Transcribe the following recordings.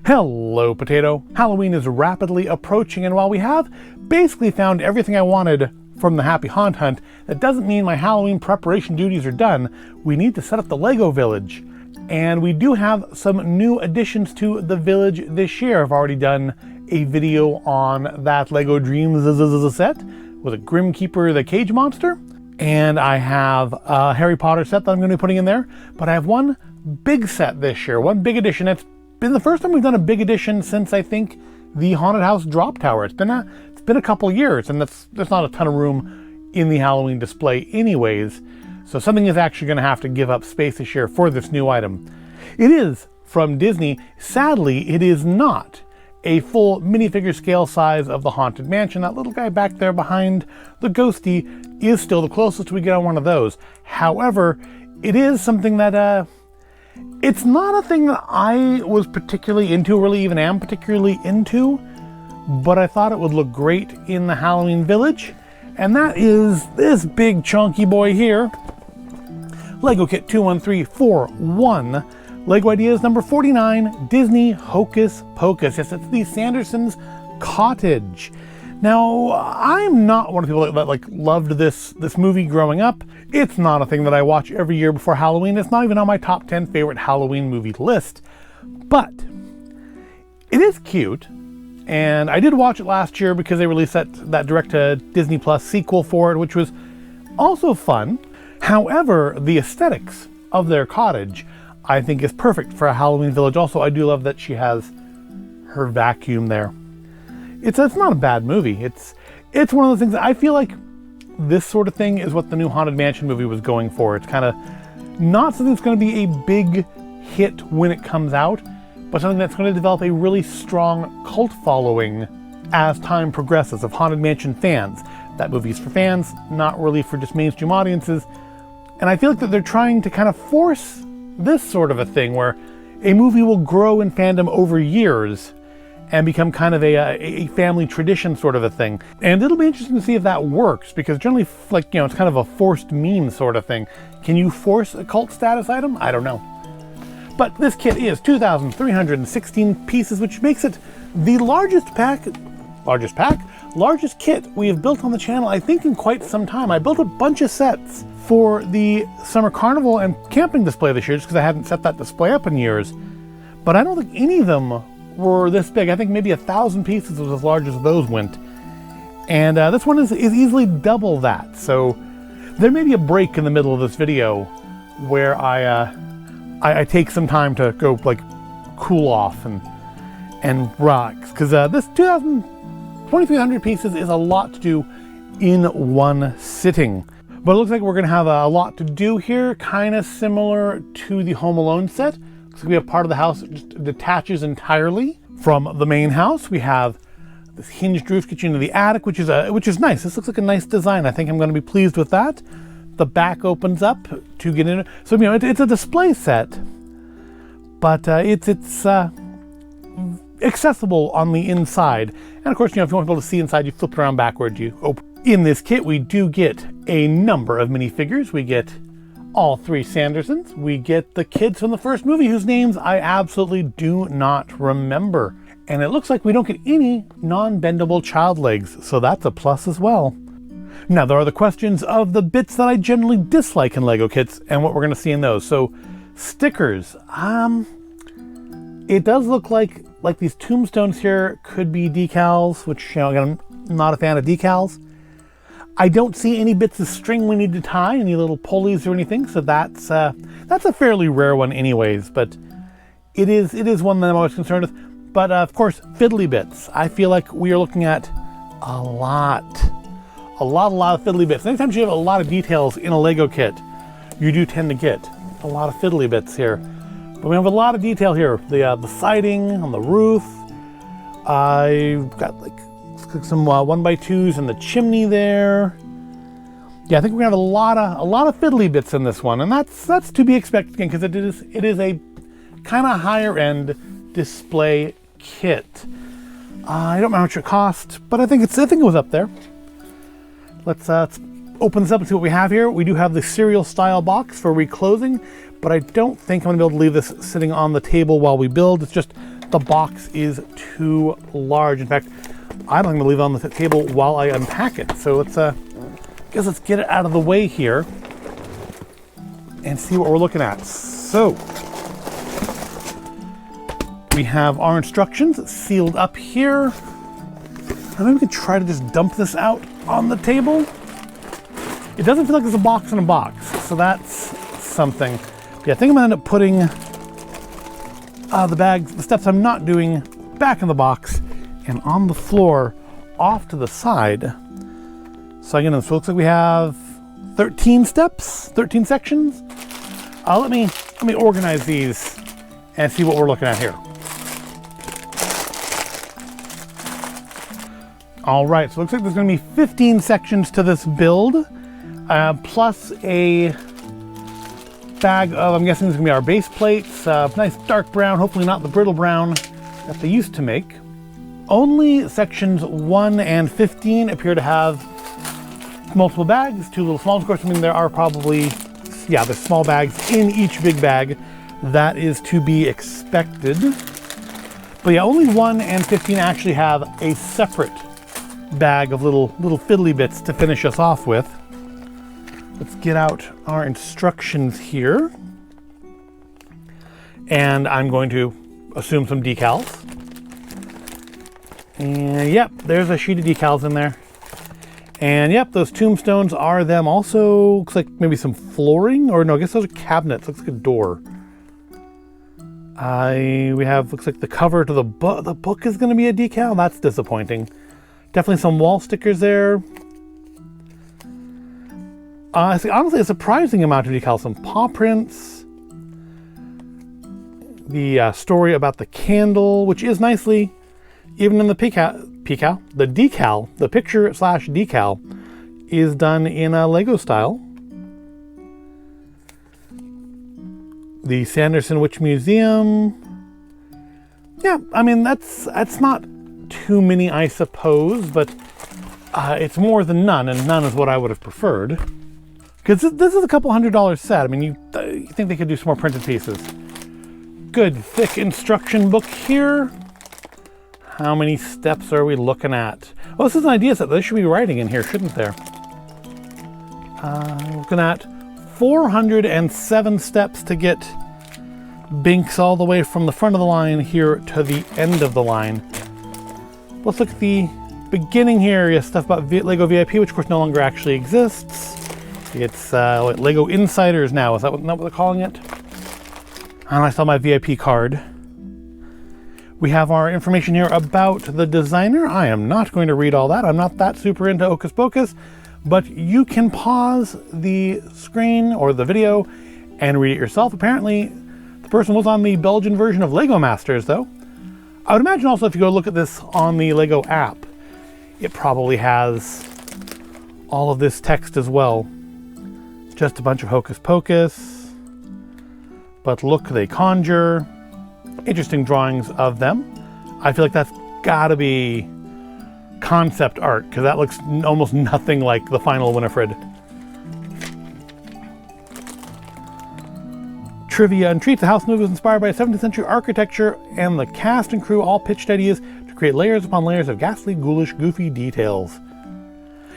Hello, Potato. Halloween is rapidly approaching, and while we have basically found everything I wanted from the Happy Haunt Hunt, that doesn't mean my Halloween preparation duties are done. We need to set up the Lego village. And we do have some new additions to the village this year. I've already done a video on that Lego Dreams set with a Grim Keeper, the Cage Monster. And I have a Harry Potter set that I'm going to be putting in there. But I have one big set this year, one big addition. It's been the first time we've done a big addition since I think the Haunted House Drop Tower. It's been a couple years, and there's not a ton of room in the Halloween display anyways. So something is actually going to have to give up space this year for this new item. It is from Disney. Sadly, it is not a full minifigure scale size of the Haunted Mansion. That little guy back there behind the ghosty is still the closest we get on one of those. However, it is something that it's not a thing that I was particularly into, or really even am particularly into, but I thought it would look great in the Halloween Village, and that is this big chunky boy here, Lego Kit 21341, Lego Ideas number 49, Disney Hocus Pocus. Yes, it's the Sanderson's Cottage. Now, I'm not one of the people that loved this movie growing up. It's not a thing that I watch every year before Halloween. It's not even on my top 10 favorite Halloween movie list. But it is cute. And I did watch it last year because they released that direct to Disney Plus sequel for it, which was also fun. However, the aesthetics of their cottage, I think, is perfect for a Halloween village. Also, I do love that she has her vacuum there. It's not a bad movie. It's one of those things that I feel like this sort of thing is what the new Haunted Mansion movie was going for. It's kind of not something that's going to be a big hit when it comes out, but something that's going to develop a really strong cult following as time progresses of Haunted Mansion fans. That movie's for fans, not really for just mainstream audiences. And I feel like that they're trying to kind of force this sort of a thing where a movie will grow in fandom over years and become kind of a family tradition sort of a thing. And it'll be interesting to see if that works, because generally, it's kind of a forced meme sort of thing. Can you force a cult status item? I don't know. But this kit is 2,316 pieces, which makes it the largest kit we have built on the channel, I think, in quite some time. I built a bunch of sets for the Summer Carnival and camping display this year, just because I hadn't set that display up in years. But I don't think any of them were this big. I think maybe 1,000 pieces was as large as those went. And this one is easily double that. So there may be a break in the middle of this video where I take some time to go cool off and relax, because this 2,300 pieces is a lot to do in one sitting. But it looks like we're going to have a lot to do here, kind of similar to the Home Alone set. Looks like we have part of the house that just detaches entirely from the main house. We have this hinged roof gets you into the attic, which is nice. This looks like a nice design. I think I'm going to be pleased with that. The back opens up to get in. So it's a display set, but it's accessible on the inside. And of course, if you want people to see inside, you flip it around backwards. You open. In this kit, we do get a number of minifigures. We get all three Sandersons. We get the kids from the first movie, whose names I absolutely do not remember. And it looks like we don't get any non-bendable child legs, so that's a plus as well. Now, there are the questions of the bits that I generally dislike in Lego kits and what we're going to see in those. So, stickers. It does look like these tombstones here could be decals, which, again, I'm not a fan of decals. I don't see any bits of string we need to tie, any little pulleys or anything, so that's a fairly rare one anyways, but it is one that I'm always concerned with. But of course, fiddly bits. I feel like we are looking at a lot of fiddly bits. Anytime you have a lot of details in a Lego kit, you do tend to get a lot of fiddly bits here. But we have a lot of detail here. The siding on the roof. I've got some 1x2s in the chimney there. Yeah, I think we're gonna have a lot of fiddly bits in this one, and that's to be expected again, because it is a kind of higher end display kit. I don't know how much it cost, but I think it was up there. Let's open this up and see what we have here. We do have the cereal style box for reclosing, but I don't think I'm gonna be able to leave this sitting on the table while we build. It's just the box is too large. In fact, I don't even leave it on the table while I unpack it. So let's get it out of the way here and see what we're looking at. So we have our instructions sealed up here. And maybe we could try to just dump this out on the table. It doesn't feel like there's a box in a box, so that's something. Yeah, I think I'm gonna end up putting the steps I'm not doing back in the box and on the floor off to the side. So again, this looks like we have 13 steps, 13 sections. Let me organize these and see what we're looking at here. All right, so it looks like there's gonna be 15 sections to this build, plus a bag of, I'm guessing this is gonna be our base plates, nice dark brown, hopefully not the brittle brown that they used to make. Only sections 1 and 15 appear to have multiple bags, 2 little small ones. Of course, I mean, there are probably, yeah, there's small bags in each big bag. That is to be expected. But yeah, only 1 and 15 actually have a separate bag of little fiddly bits to finish us off with. Let's get out our instructions here. And I'm going to assume some decals. And yep, there's a sheet of decals in there. And yep, those tombstones are them. Also, looks like maybe some flooring, or no, I guess those are cabinets. Looks like a door. We have, looks like the cover to the book. The book is going to be a decal. That's disappointing. Definitely some wall stickers there. Honestly, a surprising amount of decals. Some paw prints. The story about the candle, which is nicely, even in the the picture slash decal is done in a Lego style. The Sanderson Witch Museum. Yeah, I mean, that's not too many, I suppose, but it's more than none, and none is what I would have preferred. Because this is a couple $100 set. I mean, you think they could do some more printed pieces. Good, thick instruction book here. How many steps are we looking at? Oh, this is an idea set. There should be writing in here, shouldn't there? Looking at 407 steps to get Binks all the way from the front of the line here to the end of the line. Let's look at the beginning here. Yes, stuff about Lego VIP, which of course no longer actually exists. It's Lego Insiders now. Is that what they're calling it? And I saw my VIP card. We have our information here about the designer. I am not going to read all that. I'm not that super into Hocus Pocus, but you can pause the screen or the video and read it yourself. Apparently, the person was on the Belgian version of Lego Masters, though. I would imagine also if you go look at this on the Lego app, it probably has all of this text as well. Just a bunch of Hocus Pocus. But look, they conjure. Interesting drawings of them. I feel like that's gotta be concept art, because that looks almost nothing like the final Winifred. Trivia and treats. The house movie was inspired by 17th century architecture, and the cast and crew all pitched ideas to create layers upon layers of ghastly, ghoulish, goofy details.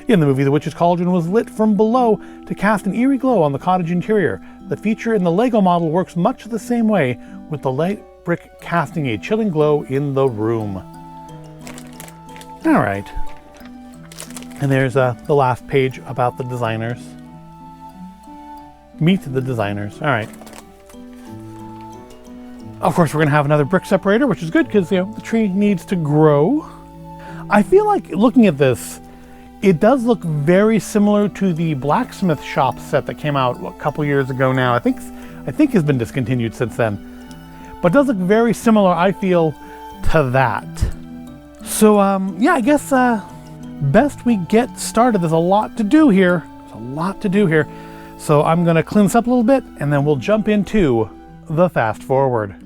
In the movie, the witch's cauldron was lit from below to cast an eerie glow on the cottage interior. The feature in the Lego model works much the same way, with the light brick casting a chilling glow in the room. All right. And there's the last page about the designers. Meet the designers. All right. Of course, we're going to have another brick separator, which is good because, you know, the tree needs to grow. I feel like looking at this, it does look very similar to the blacksmith shop set that came out a couple years ago now. I think has been discontinued since then. But it does look very similar, I feel, to that. So, yeah, I guess best we get started. There's a lot to do here. So I'm going to clean this up a little bit, and then we'll jump into the fast forward.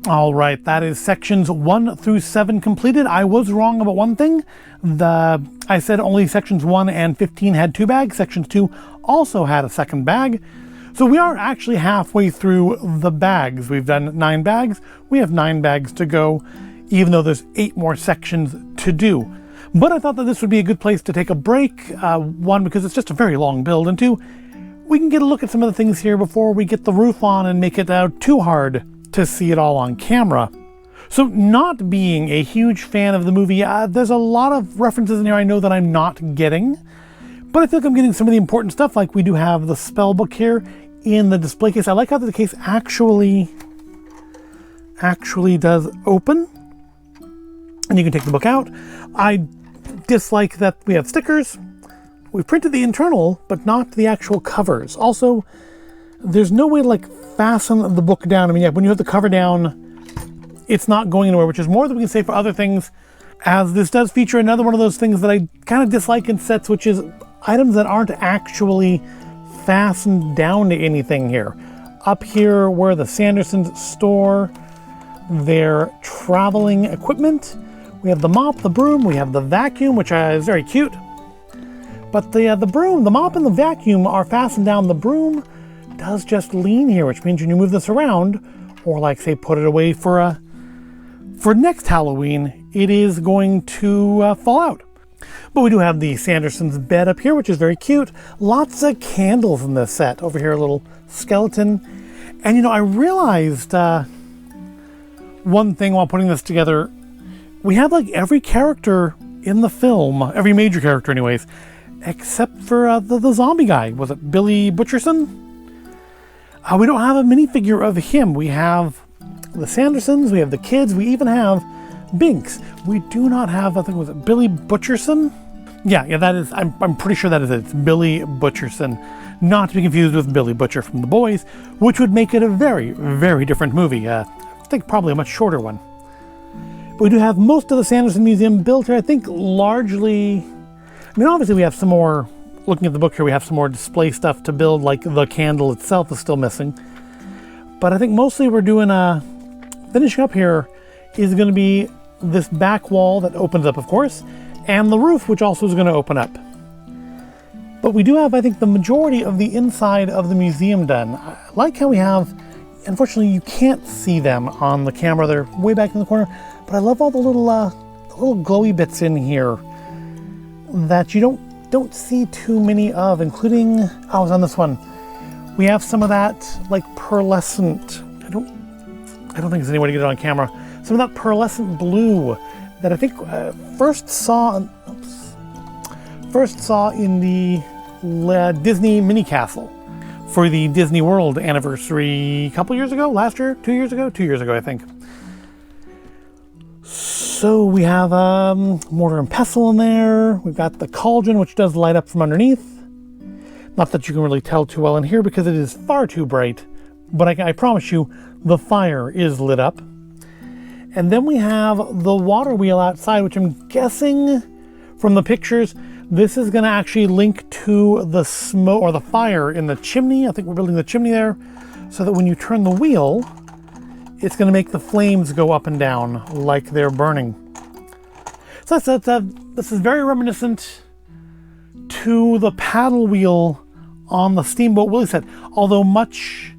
All right, that is sections 1 through 7 completed. I was wrong about one thing. I said only sections 1 and 15 had 2 bags. Sections 2 also had a second bag. So we are actually halfway through the bags. We've done 9 bags. We have 9 bags to go, even though there's 8 more sections to do. But I thought that this would be a good place to take a break. One, because it's just a very long build, and 2, we can get a look at some of the things here before we get the roof on and make it too hard to see it all on camera. So, not being a huge fan of the movie, there's a lot of references in here I know that I'm not getting, but I feel like I'm getting some of the important stuff. Like, we do have the spell book here in the display case. I like how the case actually does open, and you can take the book out. I dislike that we have stickers. We've printed the internal, but not the actual covers. Also, there's no way to fasten the book down. I mean, yeah, when you have the cover down, it's not going anywhere, which is more than we can say for other things, as this does feature another one of those things that I kind of dislike in sets, which is items that aren't actually fastened down to anything here. Up here where the Sandersons store their traveling equipment, we have the mop, the broom, we have the vacuum, which is very cute. But the broom, the mop and the vacuum are fastened down. The broom does just lean here, which means when you move this around, or say put it away for next Halloween, it is going to fall out. But we do have the Sanderson's bed up here, which is very cute. Lots of candles in this set. Over here, a little skeleton. And I realized one thing while putting this together. We have every character in the film, every major character anyways, except for the zombie guy. Was it Billy Butcherson? We don't have a minifigure of him. We have the Sandersons, we have the kids, we even have Binks. We do not have, I think, was it Billy Butcherson? Yeah, that is, I'm pretty sure that is it. It's Billy Butcherson. Not to be confused with Billy Butcher from The Boys, which would make it a very, very different movie. I think probably a much shorter one. But we do have most of the Sanderson Museum built here. I think largely, obviously we have some more. Looking at the book here, we have some more display stuff to build, like the candle itself is still missing. But I think mostly we're doing finishing up here is going to be this back wall that opens up, of course, and the roof, which also is going to open up. But we do have, I think, the majority of the inside of the museum done. I like how we have, unfortunately, you can't see them on the camera. They're way back in the corner. But I love all the little glowy bits in here that you don't see too many of, including, I was on this one. We have some of that pearlescent, I don't think there's any way to get it on camera. Some of that pearlescent blue that I think first saw in the Disney mini castle for the Disney World anniversary a couple years ago, last year, 2 years ago, 2 years ago, I think. So we have mortar and pestle in there. We've got the cauldron, which does light up from underneath. Not that you can really tell too well in here because it is far too bright, but I promise you the fire is lit up. And then we have the water wheel outside, which I'm guessing from the pictures, this is going to actually link to the smoke or the fire in the chimney. I think we're building the chimney there so that when you turn the wheel, it's going to make the flames go up and down like they're burning. So this is very reminiscent to the paddle wheel on the Steamboat Willie set, although much,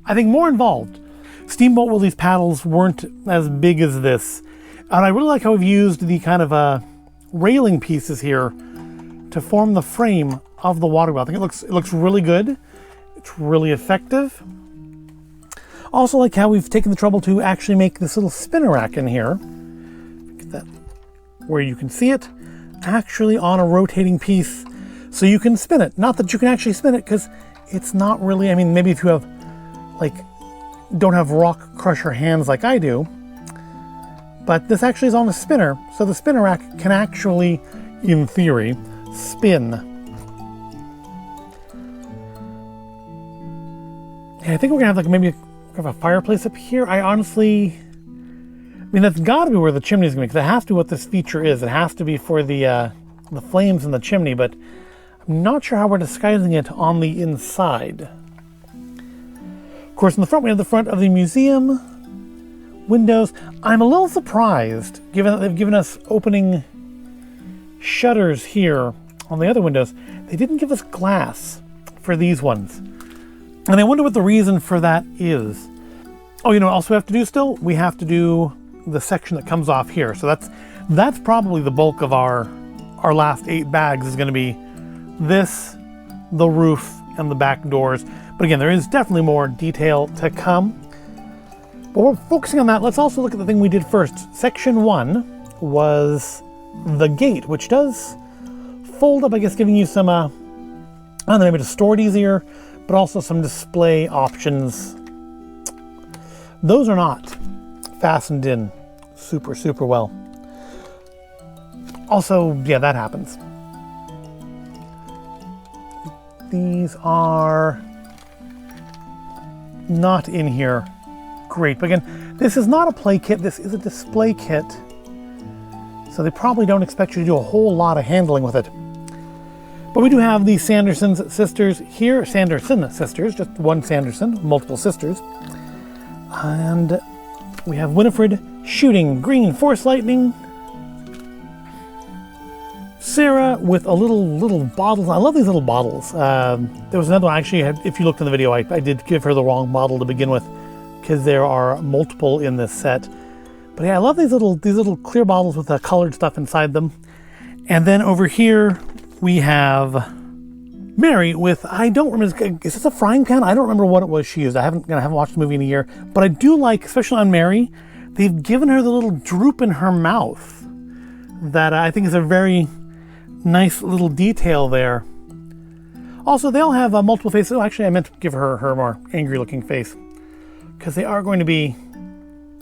I think, more involved. Steamboat Willie's paddles weren't as big as this. And I really like how we've used the kind of railing pieces here to form the frame of the water wheel. I think it looks really good. It's really effective. Also like how we've taken the trouble to actually make this little spinner rack in here. Get that where you can see it actually on a rotating piece so you can spin it. Not that you can actually spin it because it's not really, maybe if you have don't have rock crusher hands like I do, but this actually is on a spinner. So the spinner rack can actually, in theory, spin. Yeah, I think we're gonna have maybe a fireplace up here. I honestly, that's got to be where the chimney is going to be, because it has to be what this feature is. It has to be for the flames in the chimney, but I'm not sure how we're disguising it on the inside. Of course, in the front, we have the front of the museum windows. I'm a little surprised, given that they've given us opening shutters here on the other windows. They didn't give us glass for these ones. And I wonder what the reason for that is. Oh, you know what else we have to do still? We have to do the section that comes off here. So that's probably the bulk of our last 8 bags is going to be this, the roof, and the back doors. But again, there is definitely more detail to come. But we're focusing on that. Let's also look at the thing we did first. Section 1 was the gate, which does fold up, I guess, giving you some, I don't know, maybe to store it easier, but also some display options. Those are not fastened in super well. Also, yeah, that happens. These are not in here. Great, but again, this is not a play kit, this is a display kit. So they probably don't expect you to do a whole lot of handling with it. But we do have the Sanderson sisters here. Sanderson sisters, just one Sanderson, multiple sisters. And we have Winifred shooting green force lightning. Sarah with a little bottle. I love these little bottles. There was another one, actually, if you looked in the video, I did give her the wrong bottle to begin with, because there are multiple in this set. But yeah, I love these little clear bottles with the colored stuff inside them. And then over here, we have Mary with, I don't remember, is this a frying pan? I don't remember what it was she used. I haven't watched the movie in a year, but I do like, especially on Mary, they've given her the little droop in her mouth that I think is a very nice little detail there. Also, they all have multiple faces. Oh, actually, I meant to give her more angry looking face, because they are going to be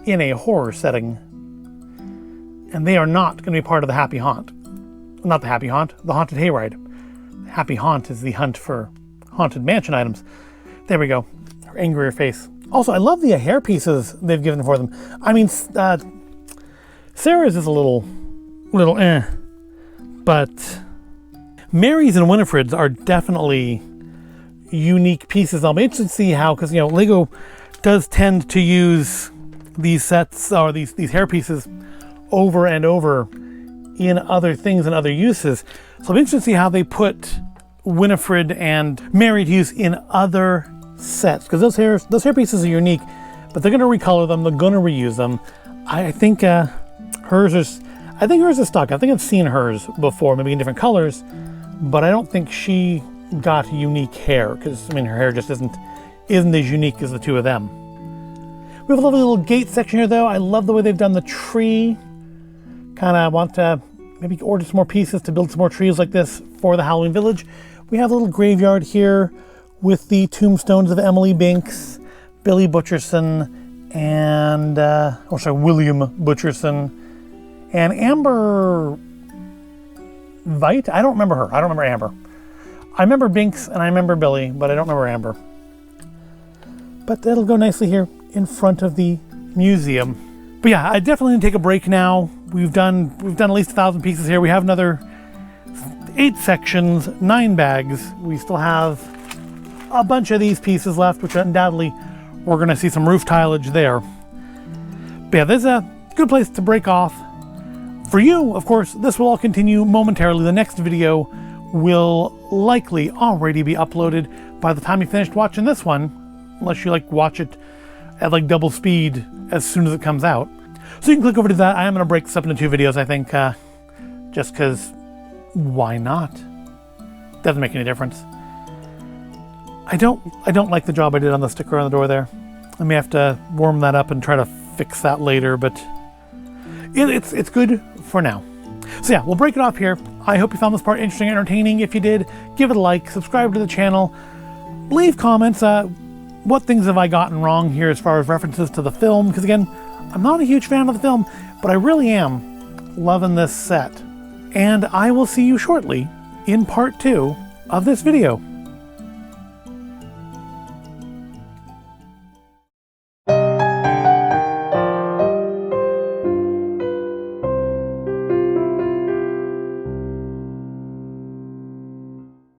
in a horror setting, and they are not going to be part of the Happy Haunt. Not the Happy Haunt, the Haunted Hayride. Happy Haunt is the hunt for Haunted Mansion items. There we go. Her angrier face. Also, I love the hair pieces they've given for them. I mean, Sarah's is a little but Mary's and Winifred's are definitely unique pieces. I'll be interested to see how, because, you know, Lego does tend to use these sets or these hair pieces over and over in other things and other uses. So I'm interested to see how they put Winifred and Mary to use in other sets, because those hair pieces are unique, but they're going to recolor them, they're going to reuse them. I think hers is stuck. I think I've seen hers before, maybe in different colors, but I don't think she got unique hair, because I mean her hair just isn't as unique as the two of them. We have a lovely little gate section here, though. I love the way they've done the tree. Kind of want to maybe order some more pieces to build some more trees like this for the Halloween Village. We have a little graveyard here with the tombstones of Emily Binks, Billy Butcherson, and William Butcherson, and Amber Vite. I don't remember her. I don't remember Amber. I remember Binks and I remember Billy, but I don't remember Amber. But that'll go nicely here in front of the museum. But yeah, I definitely need to take a break now. We've done at least 1,000 pieces here. We have another 8 sections, 9 bags. We still have a bunch of these pieces left, which undoubtedly we're going to see some roof tileage there. But yeah, this is a good place to break off. For you, of course, this will all continue momentarily. The next video will likely already be uploaded by the time you finished watching this one, unless you watch it at double speed as soon as it comes out. So you can click over to that. I am going to break this up into 2 videos, I think, just because why not? Doesn't make any difference. I don't like the job I did on the sticker on the door there. I may have to warm that up and try to fix that later, but it's good for now. So yeah, we'll break it off here. I hope you found this part interesting and entertaining. If you did, give it a like, subscribe to the channel, leave comments. What things have I gotten wrong here as far as references to the film? Because again, I'm not a huge fan of the film, but I really am loving this set. And I will see you shortly in part 2 of this video.